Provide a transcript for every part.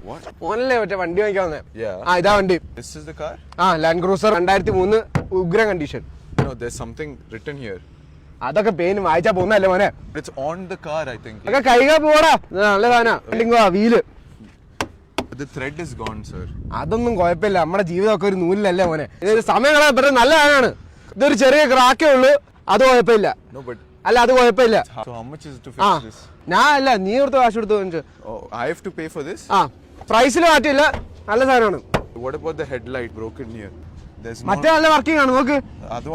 What? ഓനല്ലേ മറ്റേ വണ്ടി വാങ്ങിക്കാൻ വന്നേ. Yeah. ഇതാ വണ്ടി. This is the car? Land Cruiser 2003 ഉഗ്ര condition. No, there's something written here. അതൊക്കെ പേര് വായിച്ചാ പോകുന്നല്ലേ മോനെ. It's on the car, I think. ഒക്കെ കൈകാ പോടാ. നല്ല സാധനാ. Wheel. The thread is gone, sir. അതൊന്നും കുഴപ്പമില്ല. നമ്മുടെ ജീവിതമൊക്കെ ഒരു നൂലിലല്ലേ മോനെ. ഇതൊരു സമയം കളയാൻ നല്ല സാധനമാണ്. ഇതൊരു ചെറിയ ക്രാക്കേ ഉള്ളൂ. അത് കുഴപ്പമില്ല. No, but അല്ല അത് കുഴപ്പമില്ല. so how much is it to fix this? ഞാൻ അല്ല നീ കൊടുത്ത് കാശ് കൊടുത്തു. Oh, I have to pay for this? പ്രൈസിൽ മാറ്റില്ല. നല്ല സാധനമാണ്. What about the headlight broken here? There's no. മറ്റേ നല്ല വർക്കിംഗ് ആണ് നോക്ക്.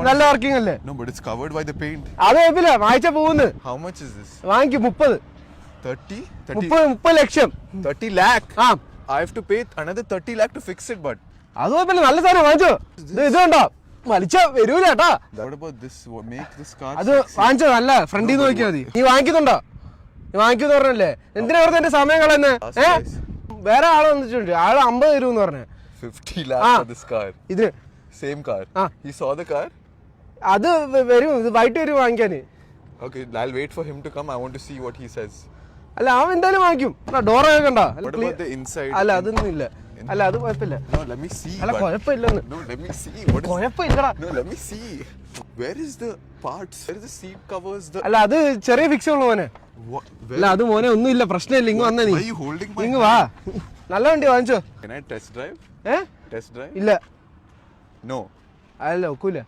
നല്ല വർക്കിംഗ് അല്ലേ? No, but it's covered by the paint. അത് കുഴപ്പമില്ല. വാങ്ങിച്ചാ പോകുന്നു. How much is this? വാങ്ങിക്കും 30. 30? 30 ലക്ഷം. 30 lakh? ആ I have to pay another 30 lakh to fix it, but. അത് കുഴപ്പമില്ല. നല്ല സാധനം വാങ്ങിച്ചോ. ഇത് കണ്ടോ വലിച്ചാ വരൂല കേട്ടാ. What about this? What make this car? അത് വാങ്ങിച്ചോ നല്ല ഫ്രണ്ടിൽ നിന്ന് നോക്കിയാൽ മതി. നീ വാങ്ങിക്കുന്നുണ്ടോ? നീ വാങ്ങിക്കുന്നു പറഞ്ഞല്ലേ? എന്തിനാ വെറുതെ എന്റെ സമയം കളയുന്നേ? വേറെ ആള് വന്നിട്ടുണ്ട്. ആള് 50 തരുമെന്ന് പറഞ്ഞേ. 50 lakh for this car. ഇത് Same car. He saw the car? അത് വരും. ഇത് വൈകിട്ട് വരും വാങ്ങിക്കാന്. Okay, I'll wait for him to come. I want to see what he says. അല്ല അവൻ എന്തായാലും വാങ്ങിക്കും. ഡോറൊക്കെ കണ്ടോ? What about the inside? അല്ല അതൊന്നും ഇല്ല. അല്ല അത് കുഴപ്പമില്ല. No, let me see. അല്ല കുഴപ്പമില്ലെന്ന്. No, let me see. What is? കുഴപ്പമില്ലടാ. No, let me see. Where is the parts? Where is the seat covers? The. അല്ല അത് ചെറിയ ഫിക്സ് ഉള്ളു മോനെ. What? അല്ല അത് മോനെ ഒന്നുമില്ല. പ്രശ്നമില്ല. ഇങ്ങ് വന്നേ നീ. Why are you holding my? ഇങ്ങ് വാ. നല്ല വണ്ടി വാങ്ങിച്ചോ. Can I test drive? Test drive? ഇല്ല. No. അല്ല ഒക്കൂല.